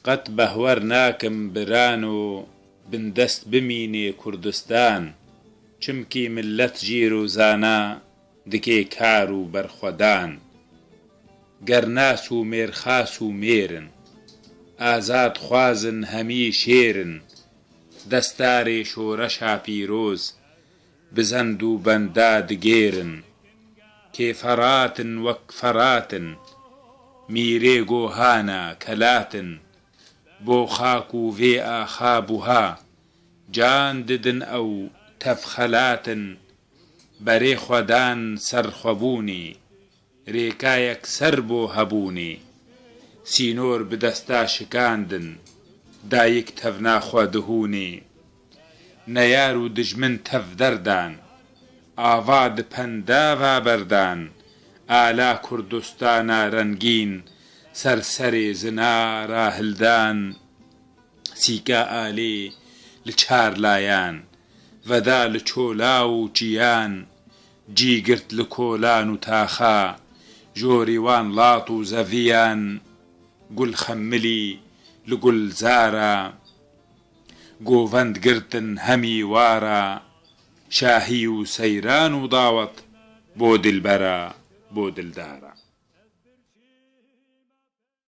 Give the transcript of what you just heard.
قەت بەهوەر ناکەم بران و بندەست بمینێ کوردستان چمکی ملەت ژیر و زانا دکێ کار و بەرخوەدان گەرناس و مێرخاس و مێرن ئازاد خوازن هەمی شێرن دەستارێ شۆرەشا پیرۆز بزەند و بەندا دگێرن کێفەراتن وەک فەراتن میرێ گۆهانە کەلاتن بۆ خاک و vê ئاخا بوها جان ددن ئەو تەفخەلاتن بەرێ خۆدان سەرخۆبوونی ڕێکایەک سەر بۆ هەبوونی سینۆر بدەستا شکاندن دایک تەڤ ناخۆدهوونی نەیار و دژمن تەڤ دەردان ئاوا دپەنداڤا بەردان ئالا کوردستانە ڕەنگین سەرسەرێ زنا ڕاهلدان سیکا ئالێ لە چار لایان ڤەدا لە چۆلا و جیان جیگرت لە کۆلان و تاخا ژۆریوان ڵات و زەڤیان گول خەمملی لە گولزارە گۆڤەند گرتن هەمی وارە شاهی و سەیران و داوەت بۆ دلبەرە بۆ دلدارە